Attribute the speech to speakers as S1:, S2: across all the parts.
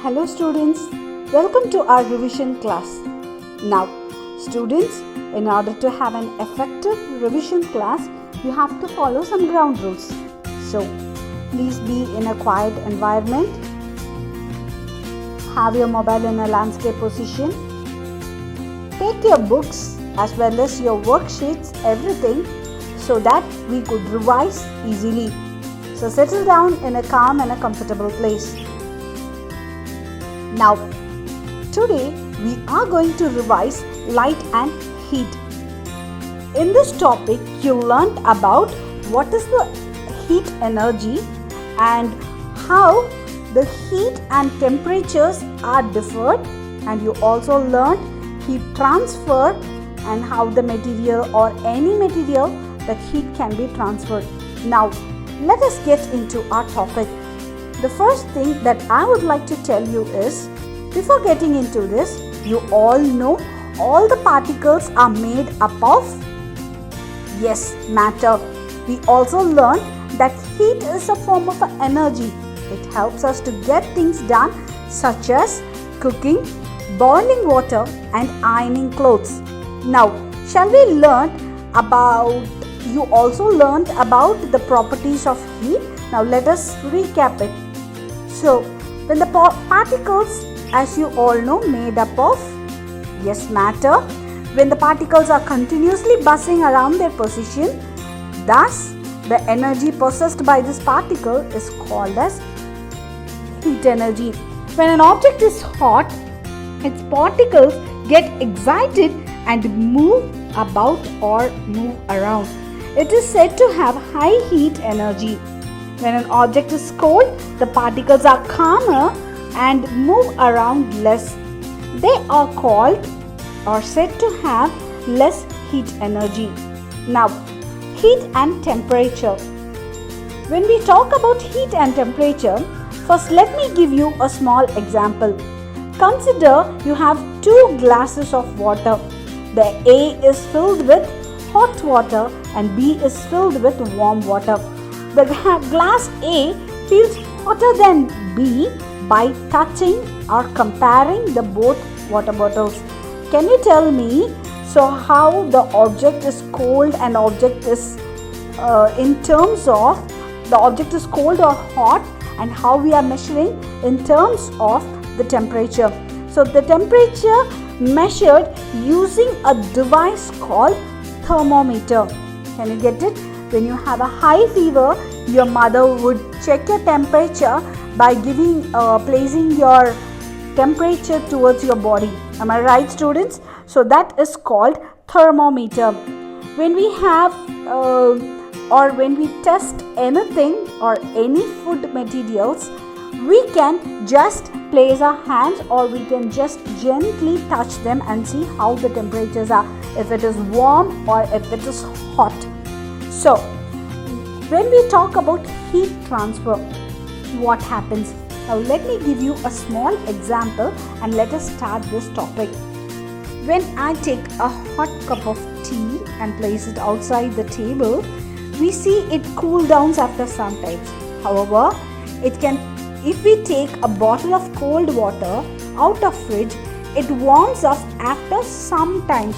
S1: Hello students, welcome to our revision class. Now students, in order to have an effective revision class, you have to follow some ground rules. So please be in a quiet environment. Have your mobile in a landscape position. Take your books as well as your worksheets, everything, so that we could revise easily. So settle down in a calm and a comfortable place. Now, today we are going to revise light and heat. In this topic, you learned about what is the heat energy and how the heat and temperatures are differed, and you also learned heat transfer and how the material or any material that heat can be transferred. Now, let us get into our topic. The first thing that I would like to tell you is, before getting into this, you all know all the particles are made up of, yes, matter. We also learned that heat is a form of energy. It helps us to get things done such as cooking, boiling water and ironing clothes. Now, shall we learn about, you also learned about the properties of heat. Now let us recap it. So, when the particles, as you all know, made up of, yes, matter, when the particles are continuously buzzing around their position, thus the energy possessed by this particle is called as heat energy. When an object is hot, its particles get excited and move about or move around. It is said to have high heat energy. When an object is cold, the particles are calmer and move around less. They are called or said to have less heat energy. Now, heat and temperature. When we talk about heat and temperature, first let me give you a small example. Consider you have 2 glasses of water. The A is filled with hot water and B is filled with warm water. The glass A feels hotter than B by touching or comparing the both water bottles. Can you tell me, so how the object is cold and object is in terms of the object is cold or hot, and how we are measuring in terms of the temperature? So the temperature measured using a device called thermometer. Can you get it? When you have a high fever, your mother would check your temperature by placing your temperature towards your body. Am I right, students? So that is called thermometer. When we have or when we test anything or any food materials, we can just place our hands or we can just gently touch them and see how the temperatures are, if it is warm or if it is hot. So, when we talk about heat transfer, what happens? Now let me give you a small example and let us start this topic. When I take a hot cup of tea and place it outside the table, we see it cool down after some time. However, if we take a bottle of cold water out of fridge, it warms up after some time.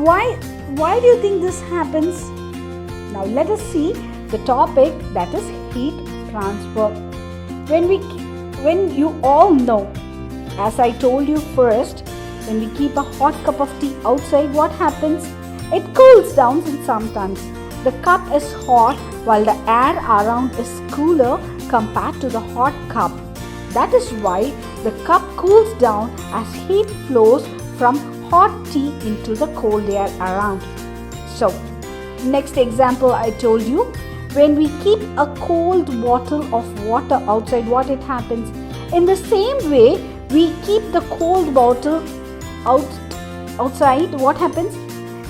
S1: Why do you think this happens? Now let us see the topic, that is heat transfer. When you all know, as I told you first, when we keep a hot cup of tea outside, what happens? It cools down and sometimes the cup is hot while the air around is cooler compared to the hot cup. That is why the cup cools down as heat flows from hot tea into the cold air around. So, next example I told you, when we keep a cold bottle of water outside, what it happens? In the same way, we keep the cold bottle outside, what happens?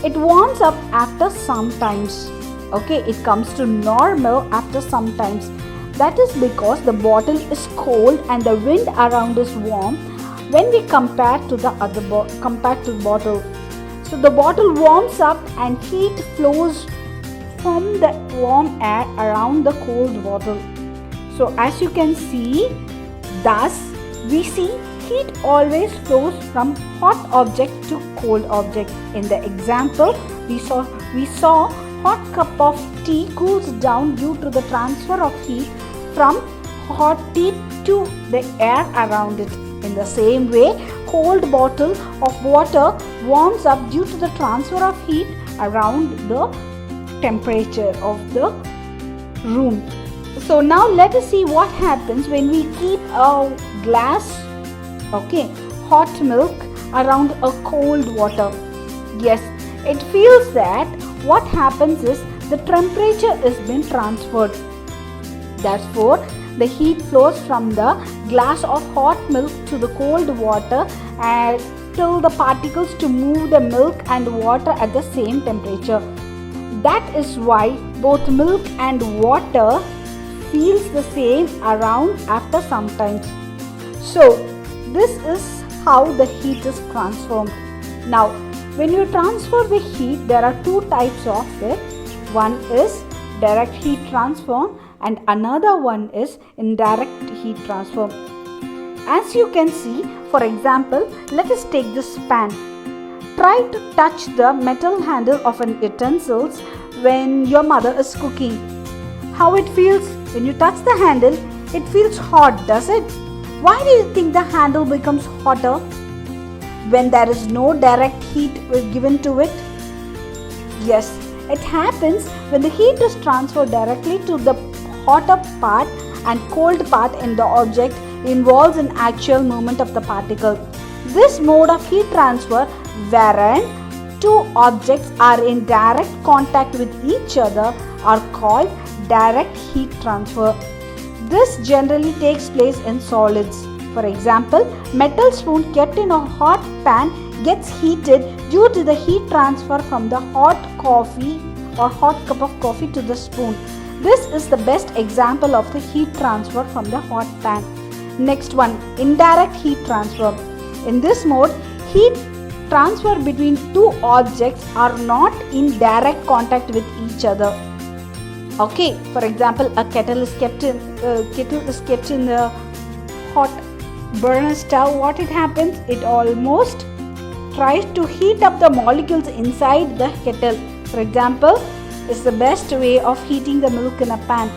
S1: It warms up after some times. Okay, it comes to normal after some times. That is because the bottle is cold and the wind around is warm when we compare to the bottle. So the bottle warms up and heat flows from the warm air around the cold bottle. So as you can see, thus We see heat always flows from hot object to cold object. In the example, we saw hot cup of tea cools down due to the transfer of heat from hot tea to the air around it. In the same way, cold bottle of water warms up due to the transfer of heat around the temperature of the room. So now let us see what happens when we keep a glass, hot milk around a cold water. Yes, it feels that what happens is the temperature is being transferred. Therefore, the heat flows from the glass of hot milk to the cold water and till the particles to move the milk and water at the same temperature. That is why both milk and water feels the same around after some time. So this is how the heat is transformed. Now when you transfer the heat, there are two types of it. One is direct heat transfer and another one is indirect heat transfer. As you can see, for example, let us take this pan. Try to touch the metal handle of an utensil when your mother is cooking. How it feels? When you touch the handle, it feels hot, does it? Why do you think the handle becomes hotter? When there is no direct heat given to it? Yes, it happens when the heat is transferred directly to the hotter part and cold part in the object involves an actual movement of the particle. This mode of heat transfer, wherein two objects are in direct contact with each other, are called direct heat transfer. This generally takes place in solids. For example, metal spoon kept in a hot pan gets heated due to the heat transfer from the hot coffee or hot cup of coffee to the spoon. This is the best example of the heat transfer from the hot pan. Next one, indirect heat transfer. In this mode, heat transfer between two objects are not in direct contact with each other. For example, a kettle is kept in the hot burner stove. What it happens? It almost tries to heat up the molecules inside the kettle. For example, is the best way of heating the milk in a pan.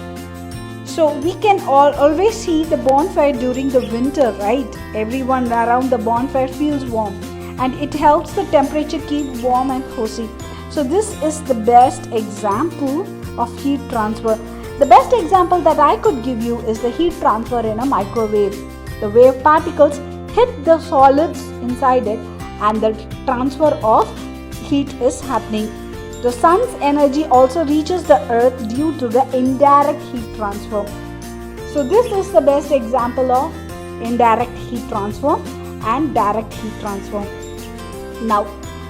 S1: So we can always see the bonfire during the winter, right? Everyone around the bonfire feels warm and it helps the temperature keep warm and cozy. So this is the best example of heat transfer. The best example that I could give you is the heat transfer in a microwave. The wave particles hit the solids inside it and the transfer of heat is happening. The sun's energy also reaches the earth due to the indirect heat transfer. So this is the best example of indirect heat transfer and direct heat transfer. Now,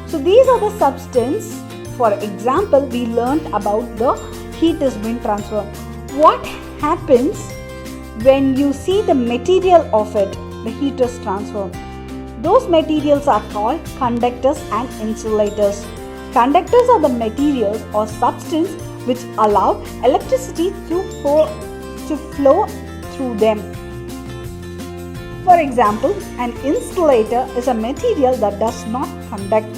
S1: so these are the substance. For example, we learned about the heat is being transferred. What happens when you see the material of it? The heat is transferred. Those materials are called conductors and insulators. Conductors are the materials or substance which allow electricity to flow through them. For example, an insulator is a material that does not conduct.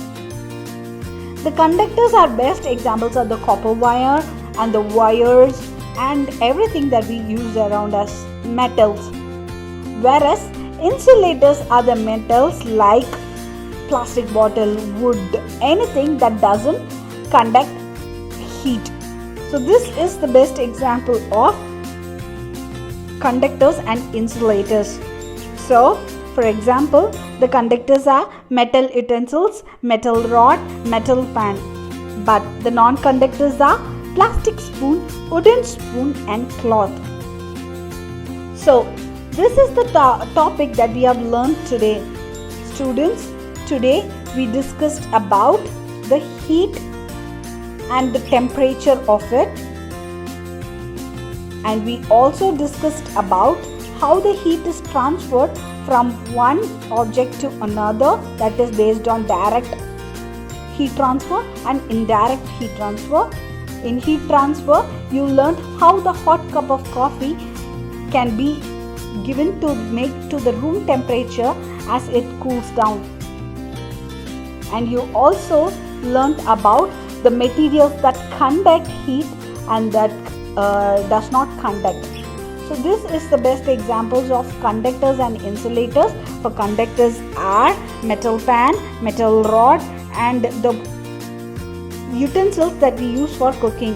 S1: The conductors are best examples of the copper wire and the wires and everything that we use around us, metals. Whereas insulators are the metals like plastic bottle, wood, anything that doesn't conduct heat. So this is the best example of conductors and insulators. So for example, the conductors are metal utensils, metal rod, metal pan. But the non-conductors are plastic spoon, wooden spoon and cloth. So this is the topic that we have learned today. Students, today we discussed about the heat and the temperature of it, and we also discussed about how the heat is transferred from one object to another, that is based on direct heat transfer and indirect heat transfer. In heat transfer, you learned how the hot cup of coffee can be given to make to the room temperature as it cools down. And you also learned about the materials that conduct heat and that does not conduct. So this is the best examples of conductors and insulators. For conductors are metal pan, metal rod, and the utensils that we use for cooking.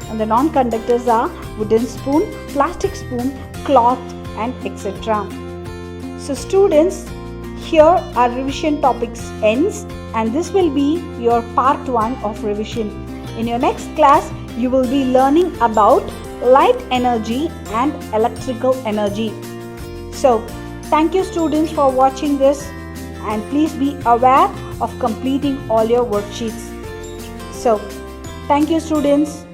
S1: And the non-conductors are wooden spoon, plastic spoon, cloth, and etc. So students, here our revision topics ends, and this will be your part 1 of revision. In your next class, you will be learning about light energy and electrical energy. So thank you students for watching this, and please be aware of completing all your worksheets. So thank you students.